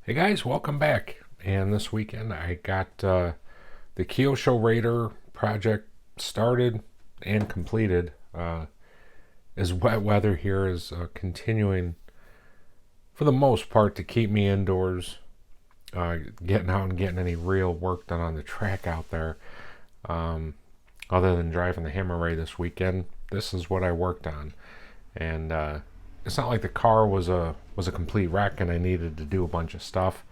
Hey guys, welcome back. And this weekend I got the Kyosho Raider project started and completed. As wet weather here is continuing, for the most part, to keep me indoors, getting out and getting any real work done on the track out there. Other than driving the Hammer Ray this weekend, this is what I worked on, and it's not like the car was a complete wreck and I needed to do a bunch of stuff.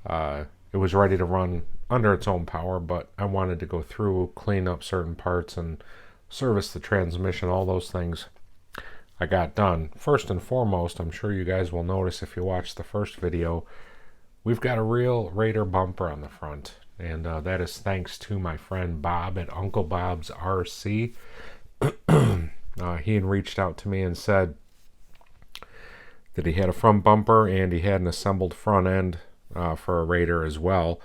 It was ready to run under its own power, but I wanted to go through, clean up certain parts, and service the transmission. All those things I got done. First and foremost, I'm sure you guys will notice if you watch the first video, we've got a real Raider bumper on the front, and that is thanks to my friend Bob at Uncle Bob's RC. He had reached out to me and said that he had a front bumper and he had an assembled front end for a Raider as well,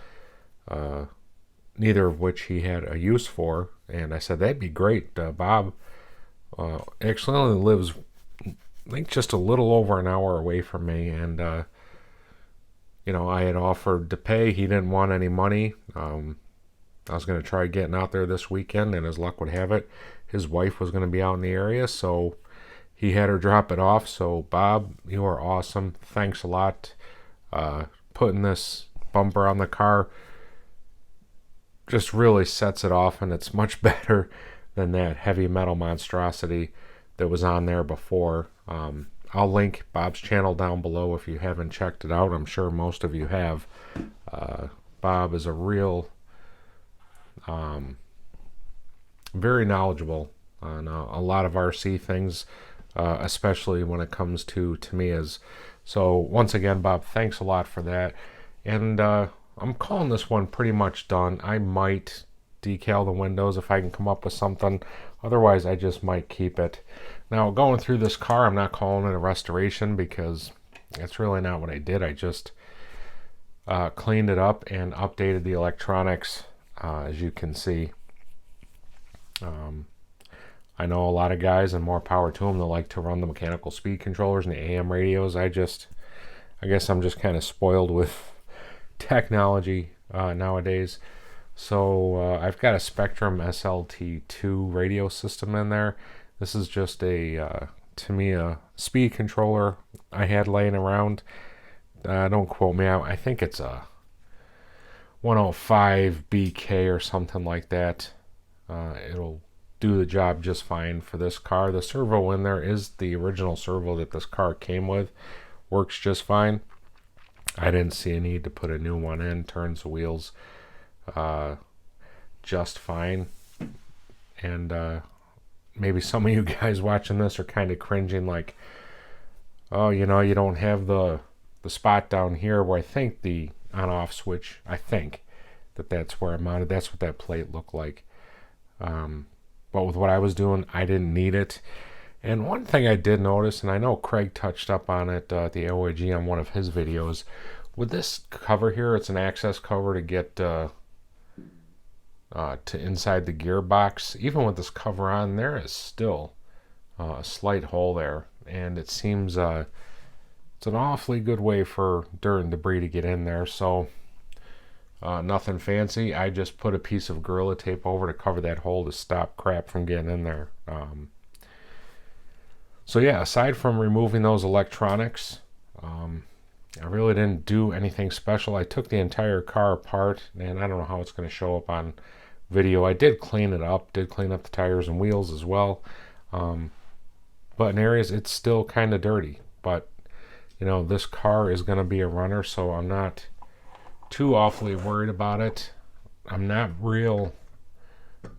neither of which he had a use for. And I said, that'd be great. Bob actually only lives, I think, just a little over an hour away from me, and I had offered to pay. He didn't want any money. I was going to try getting out there this weekend, and as luck would have it, his wife was going to be out in the area, so he had her drop it off. So Bob, you are awesome. Thanks a lot. Putting this bumper on the car just really sets it off, and it's much better than that heavy metal monstrosity that was on there before. I'll link Bob's channel down below if you haven't checked it out. I'm sure most of you have. Bob is a real very knowledgeable on a lot of RC things, especially when it comes to Tamiya's. So once again, Bob, thanks a lot for that. And I'm calling this one pretty much done. I might decal the windows if I can come up with something. Otherwise, I just might keep it. Now, going through this car, I'm not calling it a restoration because that's really not what I did. I just cleaned it up and updated the electronics, as you can see. I know a lot of guys, and more power to them, that like to run the mechanical speed controllers and the AM radios. I guess I'm just kind of spoiled with technology nowadays. So I've got a Spectrum SLT2 radio system in there. This is just a Tamiya speed controller I had laying around. Don't quote me out. I think it's a 105 BK or something like that. It'll do the job just fine for this car. The servo in there is the original servo that this car came with. Works just fine. I didn't see a need to put a new one in. Turns the wheels just fine. And maybe some of you guys watching this are kind of cringing, like, oh, you don't have the spot down here where I think the on-off switch, I think that's where I mounted. That's what that plate looked like. But with what I was doing, I didn't need it. And one thing I did notice, and I know Craig touched up on it at the OAG on one of his videos, with this cover here, it's an access cover to get to inside the gearbox. Even with this cover on, there is still a slight hole there, and it seems it's an awfully good way for dirt and debris to get in there. So nothing fancy. I just put a piece of Gorilla Tape over to cover that hole to stop crap from getting in there. So yeah, aside from removing those electronics, I really didn't do anything special. I took the entire car apart, and I don't know how it's going to show up on video. I did clean it up, did clean up the tires and wheels as well. But in areas, it's still kind of dirty. But, this car is going to be a runner, so I'm not too awfully worried about it. I'm not real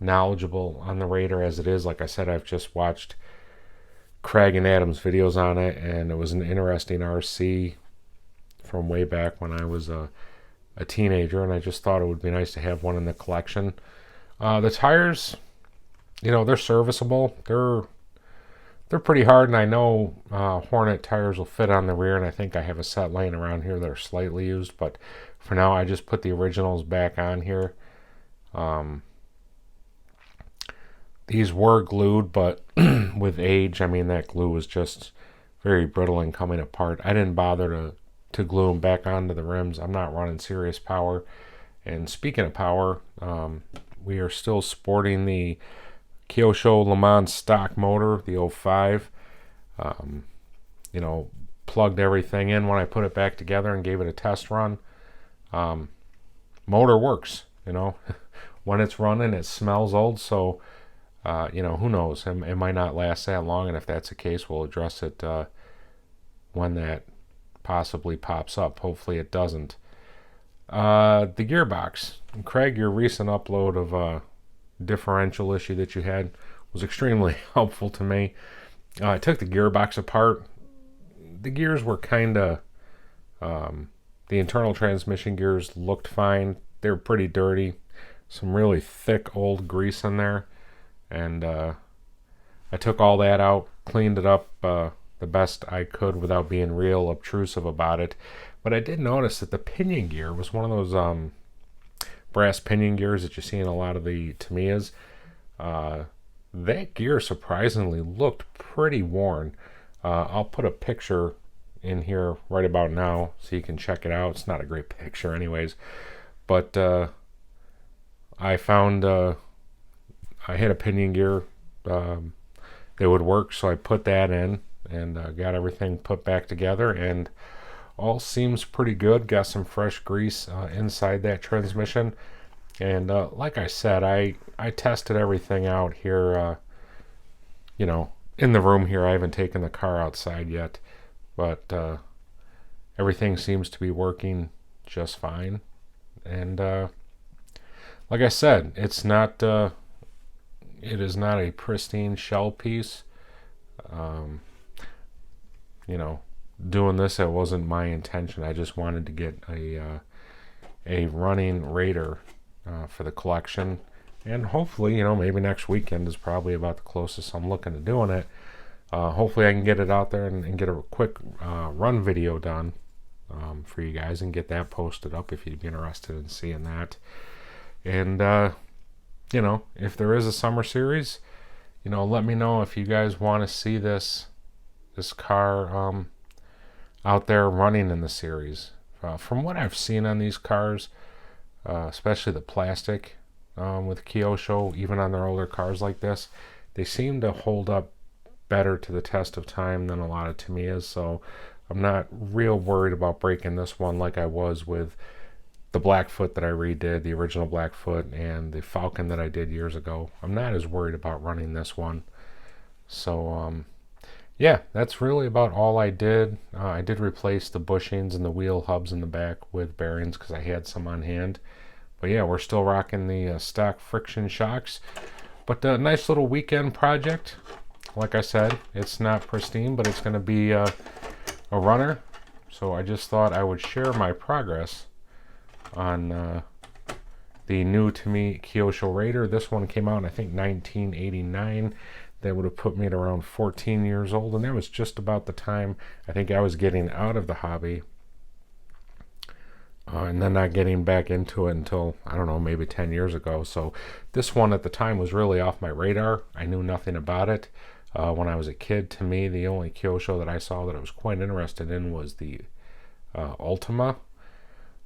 knowledgeable on the Raider as it is. Like I said, I've just watched Craig and Adam's videos on it, and it was an interesting RC from way back when I was a teenager, and I just thought it would be nice to have one in the collection. The tires, they're serviceable. They're pretty hard, and I know Hornet tires will fit on the rear, and I think I have a set laying around here that are slightly used, but for now I just put the originals back on here. These were glued, but with age, that glue was just very brittle and coming apart. I didn't bother to glue them back onto the rims. I'm not running serious power. And speaking of power, we are still sporting the Kyosho Le Mans stock motor, the 05. You know, plugged everything in when I put it back together and gave it a test run. Motor works, you know. When it's running, it smells old, so you know, who knows? It might not last that long, and if that's the case, we'll address it when that possibly pops up. Hopefully it doesn't. The gearbox. Craig, your recent upload of a differential issue that you had was extremely helpful to me. I took the gearbox apart. The gears were kind of... the internal transmission gears looked fine. They were pretty dirty. Some really thick old grease in there. And I took all that out, cleaned it up the best I could without being real obtrusive about it. But I did notice that the pinion gear was one of those brass pinion gears that you see in a lot of the Tamiyas. That gear surprisingly looked pretty worn. I'll put a picture in here right about now so you can check it out. It's not a great picture anyways. But I found... I had a pinion gear that would work, so I put that in and got everything put back together, and all seems pretty good. Got some fresh grease inside that transmission, and like I said, I tested everything out here, you know, in the room here. I haven't taken the car outside yet, but everything seems to be working just fine. And like I said, it's not... it is not a pristine shell piece. You know, doing this, it wasn't my intention. I just wanted to get a running Raider for the collection, and hopefully, you know, maybe next weekend is probably about the closest I'm looking to doing it. Hopefully I can get it out there and get a quick run video done for you guys and get that posted up if you'd be interested in seeing that. And you know, if there is a summer series, you know, let me know if you guys want to see this car out there running in the series. From what I've seen on these cars, especially the plastic with Kyosho, even on their older cars like this, they seem to hold up better to the test of time than a lot of Tamiyas. So I'm not real worried about breaking this one like I was with the Blackfoot that I redid, the original Blackfoot, and the Falcon that I did years ago. I'm not as worried about running this one. So yeah, that's really about all I did. I did replace the bushings and the wheel hubs in the back with bearings because I had some on hand. But yeah, we're still rocking the stock friction shocks. But a nice little weekend project. Like I said, it's not pristine, but it's going to be a runner. So I just thought I would share my progress on the new to me Kyosho Raider. This one came out in, I think, 1989. That would have put me at around 14 years old, and that was just about the time I think I was getting out of the hobby, and then not getting back into it until, I don't know, maybe 10 years ago. So this one at the time was really off my radar. I knew nothing about it. When I was a kid, to me, the only Kyosho that I saw that I was quite interested in was the Ultima.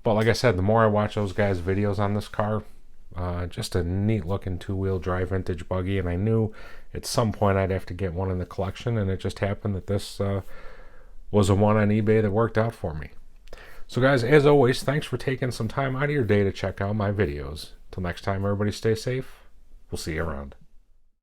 But like I said, the more I watch those guys' videos on this car, just a neat looking two-wheel drive vintage buggy, and I knew at some point I'd have to get one in the collection, and it just happened that this was a one on eBay that worked out for me. So guys, as always, thanks for taking some time out of your day to check out my videos. Till next time, everybody stay safe. We'll see you around.